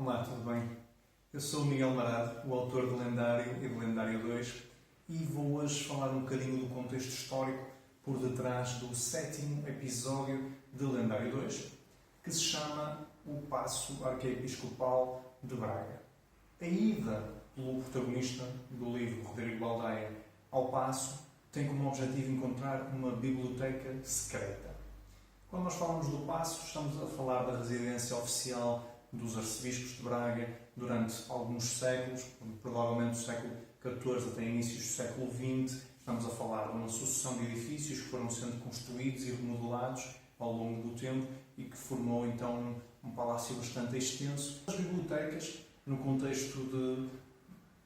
Olá, tudo bem? Eu sou o Miguel Marado, o autor de Lendário e de Lendário 2, e vou hoje falar um bocadinho do contexto histórico por detrás do 7º episódio de Lendário 2, que se chama O Paço Arquiepiscopal de Braga. A ida pelo protagonista do livro, Rodrigo Baldeia, ao Paço tem como objetivo encontrar uma biblioteca secreta. Quando nós falamos do Paço, estamos a falar da residência oficial dos arcebispos de Braga durante alguns séculos, provavelmente do século XIV até inícios do século XX. Estamos a falar de uma sucessão de edifícios que foram sendo construídos e remodelados ao longo do tempo e que formou então um palácio bastante extenso. As bibliotecas, no contexto de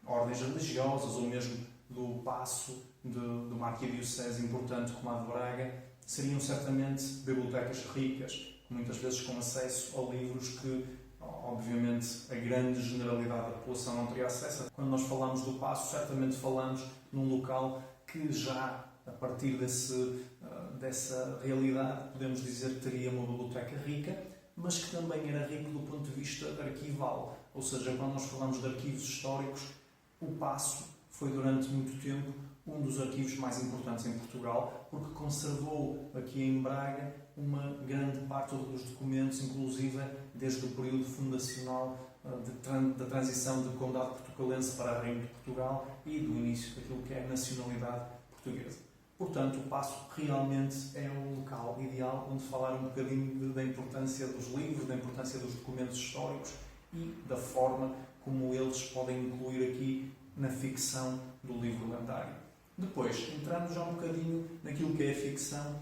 ordens religiosas ou mesmo do paço de uma arquidiocese importante como a de Braga, seriam certamente bibliotecas ricas, muitas vezes com acesso a livros que, obviamente, a grande generalidade da população não teria acesso. Quando nós falamos do Paço, certamente falamos num local que já, a partir dessa realidade, podemos dizer que teria uma biblioteca rica, mas que também era rico do ponto de vista arquival. Ou seja, quando nós falamos de arquivos históricos, o Paço foi durante muito tempo um dos arquivos mais importantes em Portugal, porque conservou aqui em Braga uma grande parte dos documentos, inclusive desde o período fundacional da transição de Condado Portucalense para Reino de Portugal e do início daquilo que é a nacionalidade portuguesa. Portanto, o Paço realmente é um local ideal onde falar um bocadinho da importância dos livros, da importância dos documentos históricos e da forma como eles podem incluir aqui na ficção do livro lendário. Depois, entrando já um bocadinho naquilo que é a ficção,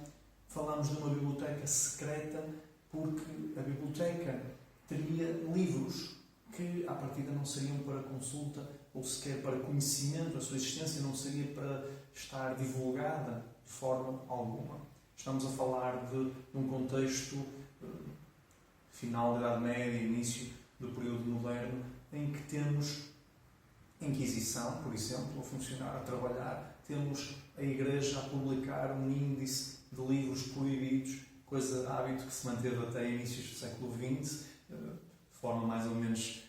falamos de uma biblioteca secreta porque a biblioteca teria livros que, à partida, não seriam para consulta ou sequer para conhecimento, a sua existência não seria para estar divulgada de forma alguma. Estamos a falar de um contexto final da Idade Média, início do período moderno, em que temos a Inquisição, por exemplo, a funcionar, a trabalhar, temos a Igreja a publicar um índice de livros proibidos, hábito que se manteve até inícios do século XX, de forma mais ou menos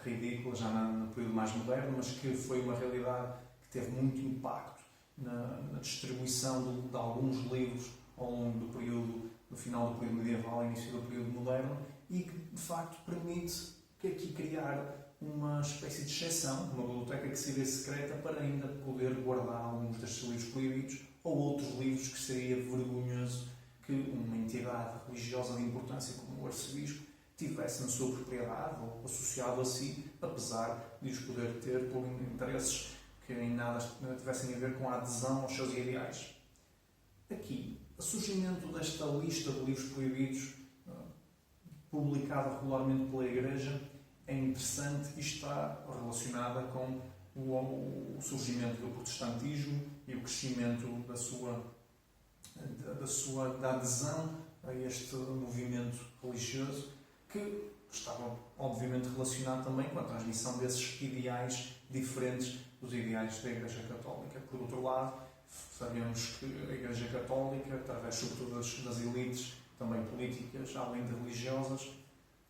ridícula, já no período mais moderno, mas que foi uma realidade que teve muito impacto na distribuição de alguns livros ao longo do final do período medieval e início do período moderno, e que de facto permite que aqui criar uma espécie de exceção, uma biblioteca que seria secreta para ainda poder guardar alguns destes livros proibidos ou outros livros que seria vergonhoso que uma entidade religiosa de importância como o arcebispo tivesse na sua propriedade ou associado a si, apesar de os poder ter por interesses que em nada tivessem a ver com a adesão aos seus ideais. Aqui, o surgimento desta lista de livros proibidos, publicada regularmente pela Igreja, é interessante e está relacionada com o surgimento do protestantismo e o crescimento da adesão a este movimento religioso, que estava obviamente relacionado também com a transmissão desses ideais diferentes dos ideais da Igreja Católica. Por outro lado, sabemos que a Igreja Católica, através sobretudo das elites, também políticas, além de religiosas,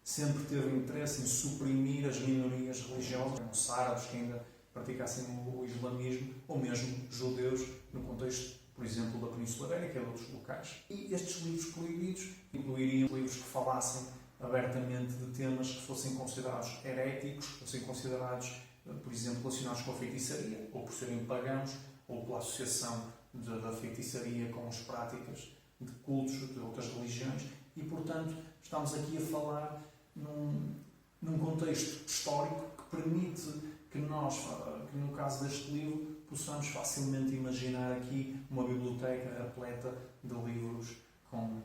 sempre teve interesse em suprimir as minorias religiosas, os árabes que ainda praticassem o islamismo, ou mesmo judeus, no contexto, por exemplo, da Península Ibérica e de outros locais. E estes livros proibidos incluiriam livros que falassem abertamente de temas que fossem considerados heréticos, fossem considerados, por exemplo, relacionados com a feitiçaria, ou por serem pagãos, ou pela associação da feitiçaria com as práticas de cultos de outras religiões. E, portanto, estamos aqui a falar num contexto histórico que permite que nós, que no caso deste livro, possamos facilmente imaginar aqui uma biblioteca repleta de livros com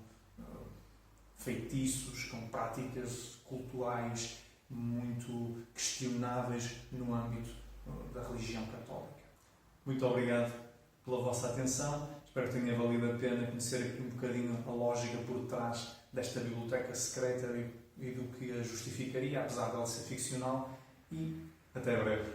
feitiços, com práticas culturais muito questionáveis no âmbito da religião católica. Muito obrigado pela vossa atenção. Espero que tenha valido a pena conhecer aqui um bocadinho a lógica por trás desta biblioteca secreta e do que a justificaria, apesar dela ser ficcional, e até breve.